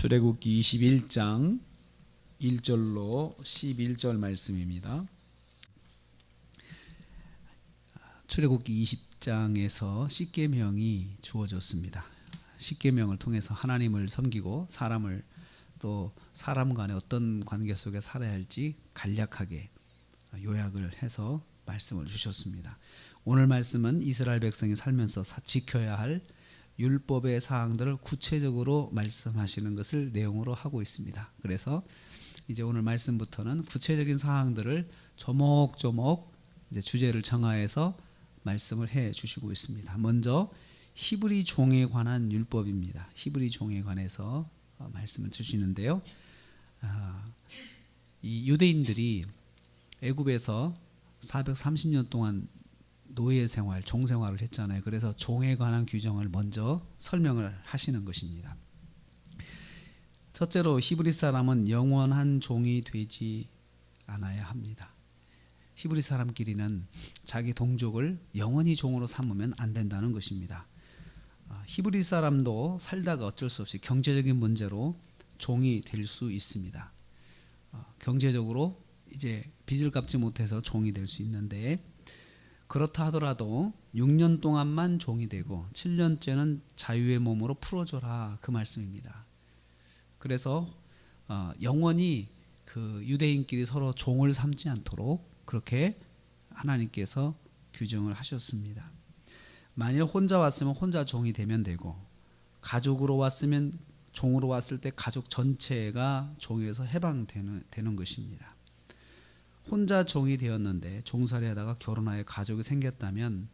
출애굽기 21장 1절로 11절 말씀입니다. 출애굽기 20장에서 십계명이 주어졌습니다. 십계명을 통해서 하나님을 섬기고 사람을 또 사람 간의 어떤 관계 속에 살아야 할지 간략하게 요약을 해서 말씀을 주셨습니다. 오늘 말씀은 이스라엘 백성이 살면서 지켜야 할 율법의 사항들을 구체적으로 말씀하시는 것을 내용으로 하고 있습니다. 그래서 이제 오늘 말씀부터는 구체적인 사항들을 조목조목 이제 주제를 정하여서 말씀을 해 주시고 있습니다. 먼저 히브리 종에 관한 율법입니다. 히브리 종에 관해서 말씀을 주시는데요. 이 유대인들이 애굽에서 430년 동안 노예 생활, 종 생활을 했잖아요. 그래서 종에 관한 규정을 먼저 설명을 하시는 것입니다. 첫째로 히브리 사람은 영원한 종이 되지 않아야 합니다. 히브리 사람끼리는 자기 동족을 영원히 종으로 삼으면 안 된다는 것입니다. 히브리 사람도 살다가 어쩔 수 없이 경제적인 문제로 종이 될 수 있습니다. 경제적으로 이제 빚을 갚지 못해서 종이 될 수 있는데, 그렇다 하더라도 6년 동안만 종이 되고 7년째는 자유의 몸으로 풀어줘라, 그 말씀입니다. 그래서 영원히 그 유대인끼리 서로 종을 삼지 않도록 그렇게 하나님께서 규정을 하셨습니다. 만일 혼자 왔으면 혼자 종이 되면 되고, 가족으로 왔으면 종으로 왔을 때 가족 전체가 종에서 해방되는 것입니다. 혼자 종이 되었는데 종살이 하다가 결혼하여 가족이 생겼다면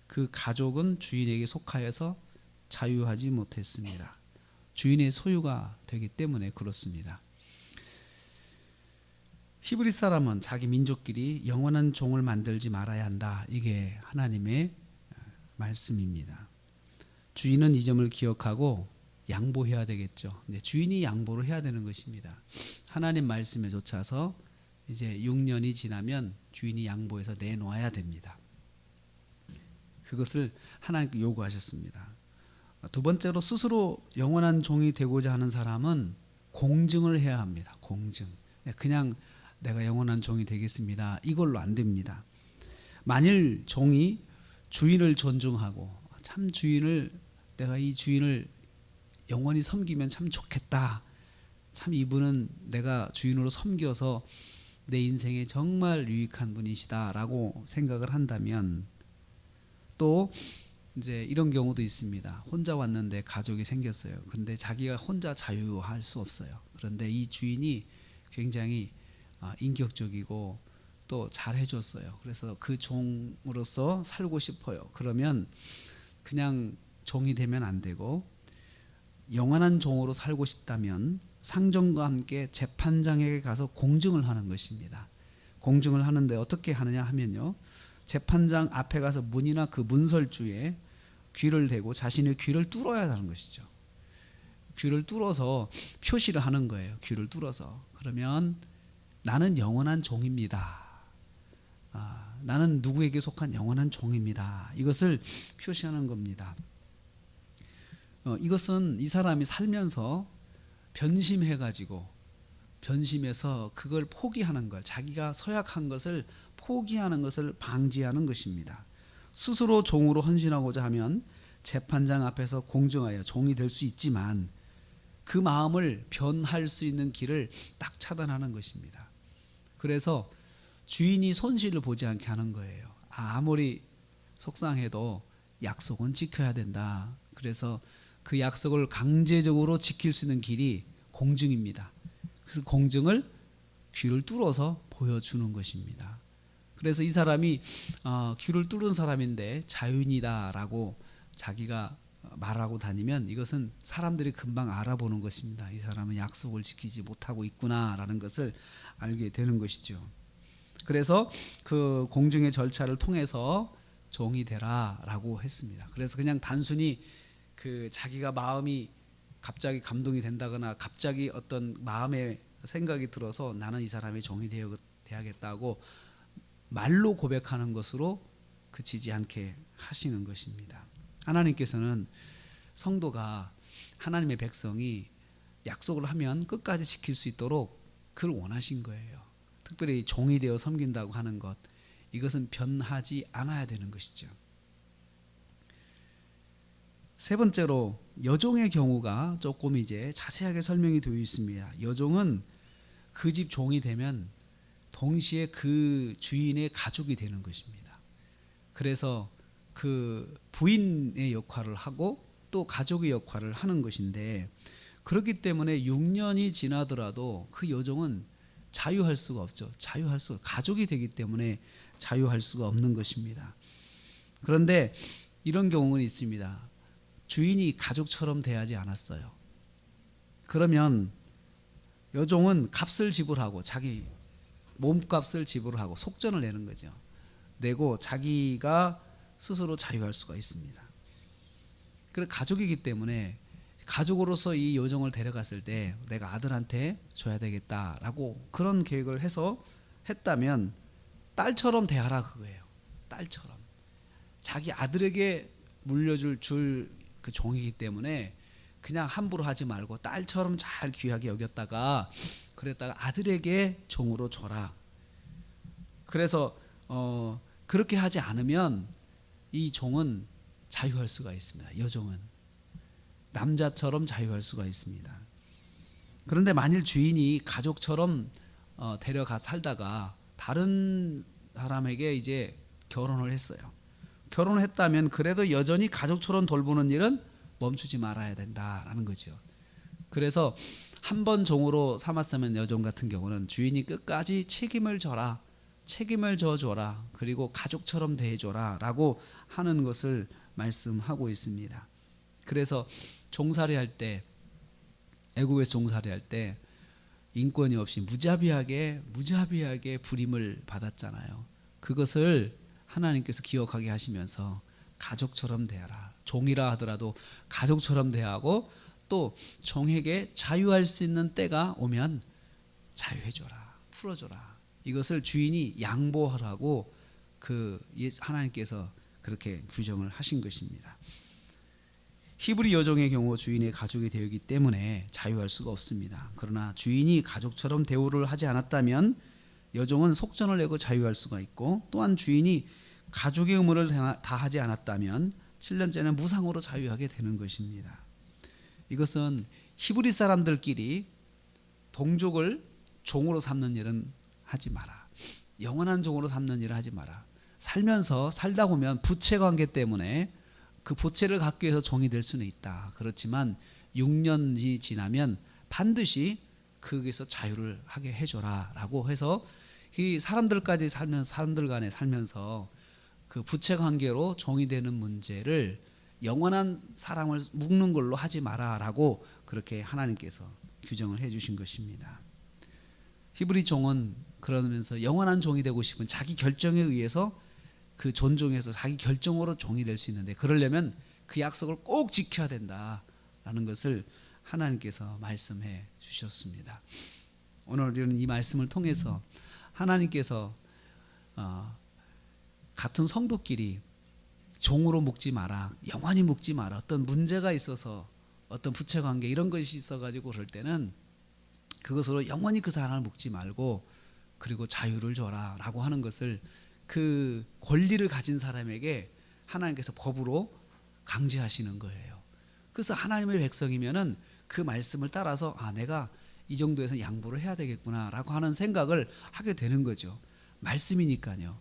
그 가족은 주인에게 속하여서 자유하지 못했습니다. 주인의 소유가 되기 때문에 그렇습니다. 히브리 사람은 자기 민족끼리 영원한 종을 만들지 말아야 한다. 이게 하나님의 말씀입니다. 주인은 이 점을 기억하고 양보해야 되겠죠. 주인이 양보를 해야 되는 것입니다. 하나님 말씀에 쫓아서 이제 6년이 지나면 주인이 양보해서 내놓아야 됩니다. 그것을 하나님께 요구하셨습니다. 두 번째로, 스스로 영원한 종이 되고자 하는 사람은 공증을 해야 합니다. 공증. 그냥 내가 영원한 종이 되겠습니다, 이걸로 안 됩니다. 만일 종이 주인을 존중하고 참 내가 이 주인을 영원히 섬기면 참 좋겠다, 참 이분은 내가 주인으로 섬겨서 내 인생에 정말 유익한 분이시다 라고 생각을 한다면, 또 이제 이런 경우도 있습니다. 혼자 왔는데 가족이 생겼어요. 근데 자기가 혼자 자유할 수 없어요. 그런데 이 주인이 굉장히 인격적이고 또 잘 해줬어요. 그래서 그 종으로서 살고 싶어요. 그러면 그냥 종이 되면 안 되고, 영원한 종으로 살고 싶다면 상정과 함께 재판장에게 가서 공증을 하는 것입니다. 공증을 하는데 어떻게 하느냐 하면요, 재판장 앞에 가서 문이나 그 문설주에 귀를 대고 자신의 귀를 뚫어야 하는 것이죠. 귀를 뚫어서 표시를 하는 거예요. 귀를 뚫어서. 그러면 나는 영원한 종입니다. 나는 누구에게 속한 영원한 종입니다. 이것을 표시하는 겁니다. 이것은 이 사람이 살면서 변심해서 그걸 포기하는 것, 자기가 서약한 것을 포기하는 것을 방지하는 것입니다. 스스로 종으로 헌신하고자 하면 재판장 앞에서 공정하여 종이 될 수 있지만, 그 마음을 변할 수 있는 길을 딱 차단하는 것입니다. 그래서 주인이 손실을 보지 않게 하는 거예요. 아무리 속상해도 약속은 지켜야 된다. 그래서 그 약속을 강제적으로 지킬 수 있는 길이 공증입니다. 그래서 공증을 귀를 뚫어서 보여주는 것입니다. 그래서 이 사람이 귀를 뚫은 사람인데 자유인이다라고 자기가 말하고 다니면, 이것은 사람들이 금방 알아보는 것입니다. 이 사람은 약속을 지키지 못하고 있구나라는 것을 알게 되는 것이죠. 그래서 그 공증의 절차를 통해서 종이 되라라고 했습니다. 그래서 그냥 단순히 그 자기가 마음이 갑자기 감동이 된다거나 갑자기 어떤 마음의 생각이 들어서 나는 이 사람의 종이 되어야겠다고 말로 고백하는 것으로 그치지 않게 하시는 것입니다. 하나님께서는 성도가, 하나님의 백성이 약속을 하면 끝까지 지킬 수 있도록 그걸 원하신 거예요. 특별히 종이 되어 섬긴다고 하는 것, 이것은 변하지 않아야 되는 것이죠. 세 번째로 여종의 경우가 조금 이제 자세하게 설명이 되어 있습니다. 여종은 그 집 종이 되면 동시에 그 주인의 가족이 되는 것입니다. 그래서 그 부인의 역할을 하고 또 가족의 역할을 하는 것인데, 그렇기 때문에 6년이 지나더라도 그 여종은 자유할 수가 없죠. 가족이 되기 때문에 자유할 수가 없는 것입니다. 그런데 이런 경우는 있습니다. 주인이 가족처럼 대하지 않았어요. 그러면 여종은 값을 지불하고, 자기 몸값을 지불하고 속전을 내는 거죠. 내고 자기가 스스로 자유할 수가 있습니다. 그래, 가족이기 때문에 가족으로서 이 여종을 데려갔을 때 내가 아들한테 줘야 되겠다라고 그런 계획을 해서 했다면 딸처럼 대하라 그거예요. 딸처럼. 자기 아들에게 물려줄 그 종이기 때문에 그냥 함부로 하지 말고 딸처럼 잘 귀하게 여겼다가, 그랬다가 아들에게 종으로 줘라. 그래서 그렇게 하지 않으면 이 종은 자유할 수가 있습니다. 여종은 남자처럼 자유할 수가 있습니다. 그런데 만일 주인이 가족처럼 데려가 살다가 다른 사람에게 이제 결혼을 했어요. 결혼을 했다면 그래도 여전히 가족처럼 돌보는 일은 멈추지 말아야 된다라는 거죠. 그래서 한 번 종으로 삼았으면 여종 같은 경우는 주인이 끝까지 책임을 져라, 책임을 져줘라, 그리고 가족처럼 대해줘라 라고 하는 것을 말씀하고 있습니다. 그래서 종살이할 때, 애굽에서 종살이할 때 인권이 없이 무자비하게 부림을 받았잖아요. 그것을 하나님께서 기억하게 하시면서 가족처럼 대하라, 종이라 하더라도 가족처럼 대하고, 또 종에게 자유할 수 있는 때가 오면 자유해줘라, 풀어줘라. 이것을 주인이 양보하라고 하나님께서 그렇게 규정을 하신 것입니다. 히브리 여종의 경우 주인의 가족이 되었기 때문에 자유할 수가 없습니다. 그러나 주인이 가족처럼 대우를 하지 않았다면 여종은 속전을 내고 자유할 수가 있고, 또한 주인이 가족의 의무를 다하지 않았다면 7년째는 무상으로 자유하게 되는 것입니다. 이것은 히브리 사람들끼리 동족을 종으로 삼는 일은 하지 마라. 영원한 종으로 삼는 일을 하지 마라. 살다 보면 부채 관계 때문에 그 부채를 갚기 위해서 종이 될 수는 있다. 그렇지만 6년이 지나면 반드시 거기서 자유를 하게 해줘라 라고 해서, 이 사람들 간에 살면서 그 부채 관계로 종이 되는 문제를 영원한 사랑을 묶는 걸로 하지 마라라고 그렇게 하나님께서 규정을 해주신 것입니다. 히브리 종은 그러면서 영원한 종이 되고 싶은 자기 결정에 의해서 그 존중해서 자기 결정으로 종이 될 수 있는데, 그러려면 그 약속을 꼭 지켜야 된다라는 것을 하나님께서 말씀해 주셨습니다. 오늘 우리는 이 말씀을 통해서 하나님께서 같은 성도끼리 종으로 묶지 마라, 영원히 묶지 마라. 어떤 문제가 있어서, 어떤 부채 관계 이런 것이 있어가지고 그럴 때는 그것으로 영원히 그 사람을 묶지 말고, 그리고 자유를 줘라 라고 하는 것을, 그 권리를 가진 사람에게 하나님께서 법으로 강제하시는 거예요. 그래서 하나님의 백성이면은 그 말씀을 따라서 내가 이 정도에서 양보를 해야 되겠구나 라고 하는 생각을 하게 되는 거죠. 말씀이니까요.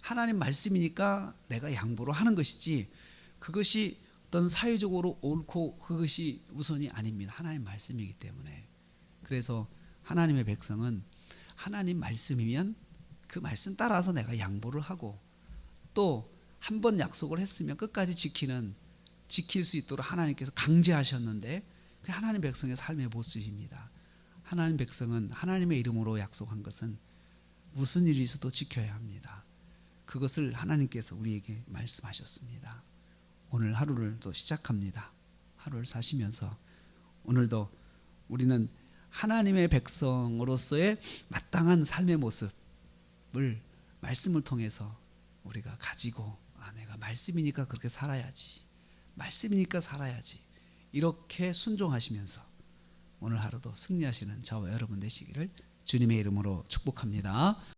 하나님 말씀이니까 내가 양보를 하는 것이지, 그것이 어떤 사회적으로 옳고 그것이 우선이 아닙니다. 하나님 말씀이기 때문에. 그래서 하나님의 백성은 하나님 말씀이면 그 말씀 따라서 내가 양보를 하고, 또 한 번 약속을 했으면 끝까지 지킬 수 있도록 하나님께서 강제하셨는데, 그 하나님 백성의 삶의 모습입니다. 하나님 백성은 하나님의 이름으로 약속한 것은 무슨 일이 있어도 지켜야 합니다. 그것을 하나님께서 우리에게 말씀하셨습니다. 오늘 하루를 또 시작합니다. 하루를 사시면서 오늘도 우리는 하나님의 백성으로서의 마땅한 삶의 모습을 말씀을 통해서 우리가 가지고, 내가 말씀이니까 그렇게 살아야지, 말씀이니까 살아야지, 이렇게 순종하시면서 오늘 하루도 승리하시는 저와 여러분 되시기를 주님의 이름으로 축복합니다.